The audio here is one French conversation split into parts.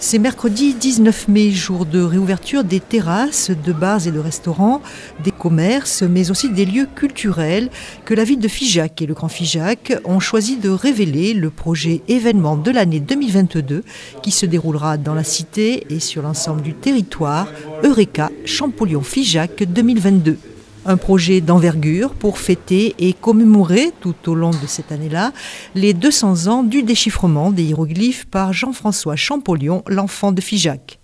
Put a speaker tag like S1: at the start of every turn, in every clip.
S1: C'est mercredi 19 mai, jour de réouverture des terrasses, de bars et de restaurants, des commerces, mais aussi des lieux culturels que la ville de Figeac et le Grand Figeac ont choisi de révéler le projet événement de l'année 2022 qui se déroulera dans la cité et sur l'ensemble du territoire, Eureka Champollion-Figeac 2022. Un projet d'envergure pour fêter et commémorer tout au long de cette année-là les 200 ans du déchiffrement des hiéroglyphes par Jean-François Champollion, l'enfant de Figeac.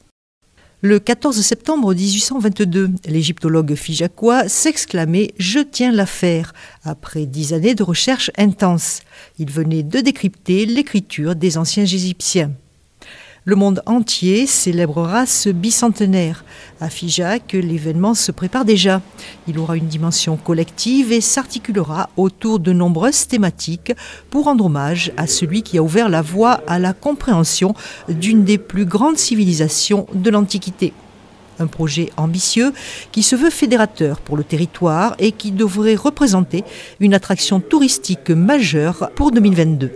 S1: Le 14 septembre 1822, l'égyptologue figeacois s'exclamait « Je tiens l'affaire » après 10 années de recherche intense. Il venait de décrypter l'écriture des anciens Égyptiens. Le monde entier célébrera ce bicentenaire. À Figeac, l'événement se prépare déjà. Il aura une dimension collective et s'articulera autour de nombreuses thématiques pour rendre hommage à celui qui a ouvert la voie à la compréhension d'une des plus grandes civilisations de l'Antiquité. Un projet ambitieux qui se veut fédérateur pour le territoire et qui devrait représenter une attraction touristique majeure pour 2022.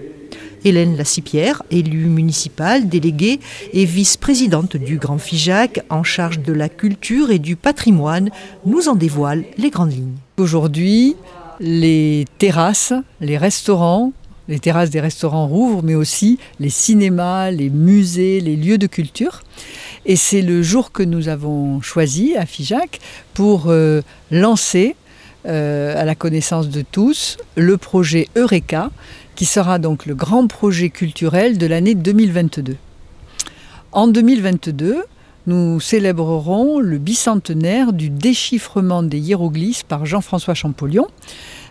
S1: Hélène Lassipierre, élue municipale, déléguée et vice-présidente du Grand Figeac en charge de la culture et du patrimoine, nous en dévoile les grandes lignes.
S2: Aujourd'hui, les terrasses, les restaurants, les terrasses des restaurants rouvrent, mais aussi les cinémas, les musées, les lieux de culture. Et c'est le jour que nous avons choisi à Figeac pour lancer à la connaissance de tous le projet Eureka, qui sera donc le grand projet culturel de l'année 2022. En 2022, nous célébrerons le bicentenaire du déchiffrement des hiéroglyphes par Jean-François Champollion,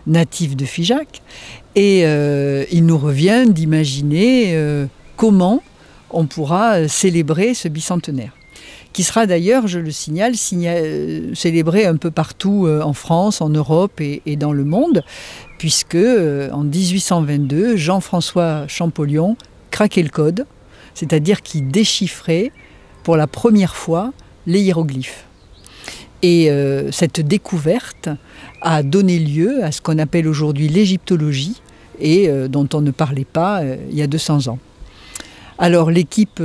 S2: natif de Figeac, et il nous revient d'imaginer comment on pourra célébrer ce bicentenaire, qui sera d'ailleurs, je le signale, célébré un peu partout en France, en Europe et dans le monde, puisque en 1822, Jean-François Champollion craquait le code, c'est-à-dire qu'il déchiffrait pour la première fois les hiéroglyphes. Et cette découverte a donné lieu à ce qu'on appelle aujourd'hui l'égyptologie, et dont on ne parlait pas il y a 200 ans. Alors l'équipe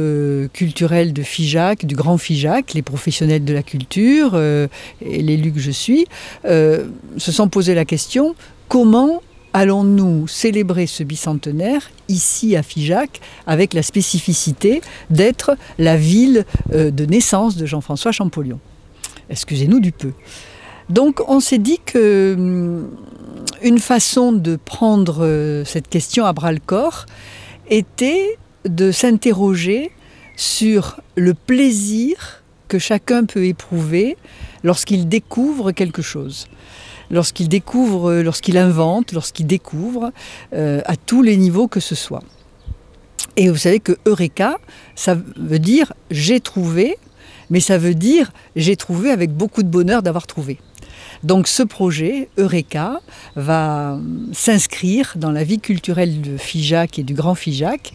S2: culturelle de Figeac, du Grand Figeac, les professionnels de la culture et l'élu que je suis, se sont posé la question: comment allons-nous célébrer ce bicentenaire ici à Figeac avec la spécificité d'être la ville de naissance de Jean-François Champollion? Excusez-nous du peu. Donc on s'est dit que une façon de prendre cette question à bras-le-corps était de s'interroger sur le plaisir que chacun peut éprouver lorsqu'il découvre quelque chose. Lorsqu'il découvre, lorsqu'il invente, lorsqu'il découvre, à tous les niveaux que ce soit. Et vous savez que Eureka, ça veut dire « j'ai trouvé », mais ça veut dire « j'ai trouvé avec beaucoup de bonheur d'avoir trouvé ». Donc ce projet, Eureka, va s'inscrire dans la vie culturelle de Figeac et du Grand Figeac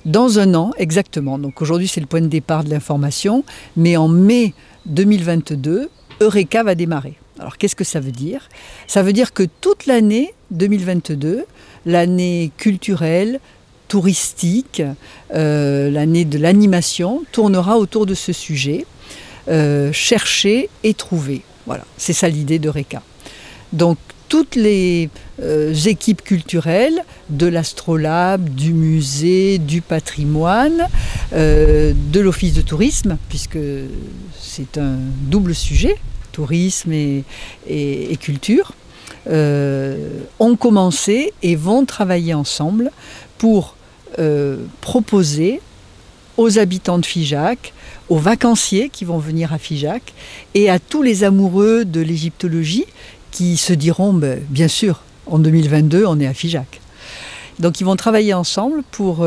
S2: dans un an exactement. Donc aujourd'hui c'est le point de départ de l'information, mais en mai 2022, Eureka va démarrer. Alors qu'est-ce que ça veut dire? Ça veut dire que toute l'année 2022, l'année culturelle, touristique, l'année de l'animation, tournera autour de ce sujet, chercher et trouver. Voilà, c'est ça l'idée d'Eureka. Donc toutes les équipes culturelles de l'Astrolabe, du musée, du patrimoine, de l'office de tourisme, puisque c'est un double sujet, tourisme et culture, ont commencé et vont travailler ensemble pour proposer aux habitants de Figeac, aux vacanciers qui vont venir à Figeac et à tous les amoureux de l'égyptologie qui se diront bien sûr, en 2022, on est à Figeac. Donc ils vont travailler ensemble pour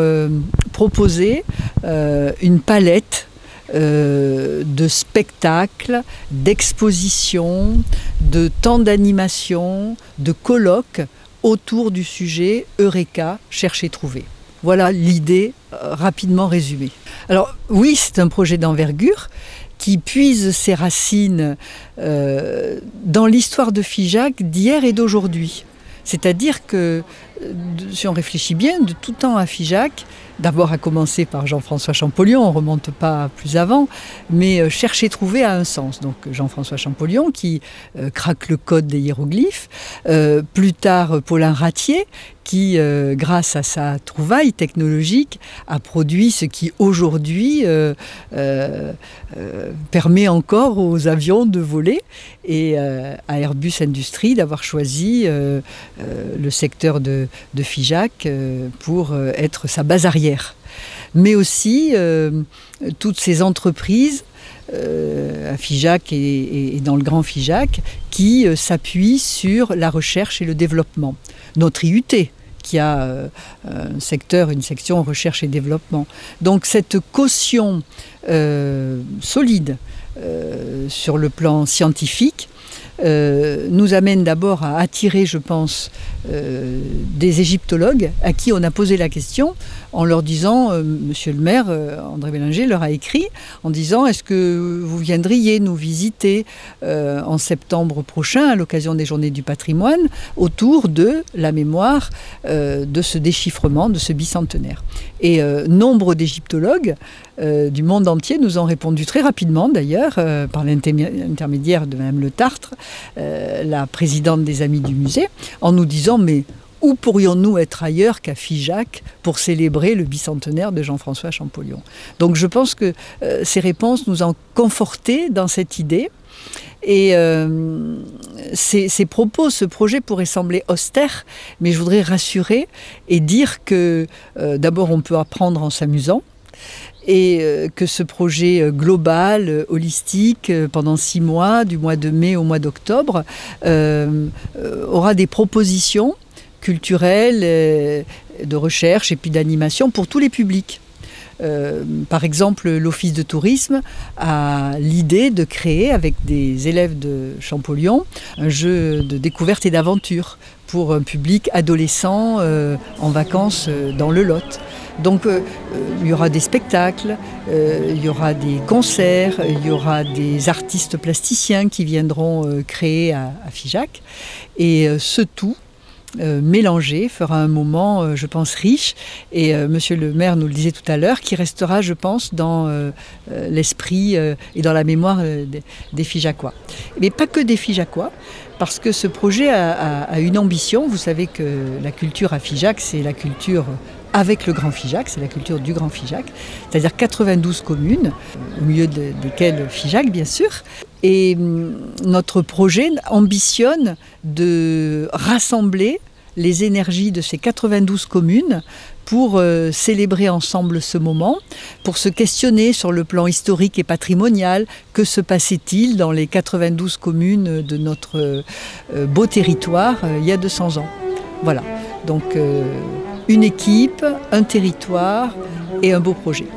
S2: proposer une palette de spectacles, d'expositions, de temps d'animation, de colloques autour du sujet Eureka, chercher, trouver. Voilà l'idée rapidement résumée. Alors oui, c'est un projet d'envergure qui puise ses racines dans l'histoire de Figeac d'hier et d'aujourd'hui. C'est-à-dire que si on réfléchit bien, de tout temps à Figeac, d'abord à commencer par Jean-François Champollion, on ne remonte pas plus avant, mais chercher, trouver a un sens. Donc Jean-François Champollion qui craque le code des hiéroglyphes, plus tard Paulin Ratier, qui, grâce à sa trouvaille technologique, a produit ce qui aujourd'hui permet encore aux avions de voler, et à Airbus Industrie d'avoir choisi le secteur de Figeac pour être sa base arrière. Mais aussi toutes ces entreprises à Figeac et dans le Grand Figeac qui s'appuient sur la recherche et le développement. Notre IUT, qui a un secteur, une section recherche et développement. Donc cette caution solide sur le plan scientifique nous amène d'abord à attirer, je pense, des égyptologues à qui on a posé la question en leur disant, monsieur le maire, André Bélanger leur a écrit en disant, est-ce que vous viendriez nous visiter en septembre prochain à l'occasion des Journées du patrimoine autour de la mémoire de ce déchiffrement, de ce bicentenaire. Et nombre d'égyptologues du monde entier nous ont répondu très rapidement d'ailleurs, par l'intermédiaire de Mme Le Tartre, la présidente des Amis du musée, en nous disant mais où pourrions-nous être ailleurs qu'à Figeac pour célébrer le bicentenaire de Jean-François Champollion. Donc je pense que ces réponses nous ont confortés dans cette idée. Et ces propos, ce projet pourrait sembler austère, mais je voudrais rassurer et dire que d'abord on peut apprendre en s'amusant, et que ce projet global, holistique, pendant 6 mois, du mois de mai au mois d'octobre, aura des propositions culturelles, de recherche et puis d'animation pour tous les publics. Par exemple, l'Office de tourisme a l'idée de créer avec des élèves de Champollion un jeu de découverte et d'aventure pour un public adolescent en vacances dans le Lot. Donc il y aura des spectacles, il y aura des concerts, il y aura des artistes plasticiens qui viendront créer à Figeac. Et ce tout mélangé fera un moment, je pense, riche. Et monsieur le maire nous le disait tout à l'heure, qui restera, je pense, dans l'esprit et dans la mémoire des Figeacois. Mais pas que des Figeacois, parce que ce projet a une ambition. Vous savez que la culture à Figeac, c'est la culture avec le Grand Figeac, c'est la culture du Grand Figeac, c'est-à-dire 92 communes, au milieu desquelles Figeac, bien sûr. Et notre projet ambitionne de rassembler les énergies de ces 92 communes pour célébrer ensemble ce moment, pour se questionner sur le plan historique et patrimonial. Que se passait-il dans les 92 communes de notre beau territoire il y a 200 ans? Voilà, donc une équipe, un territoire et un beau projet.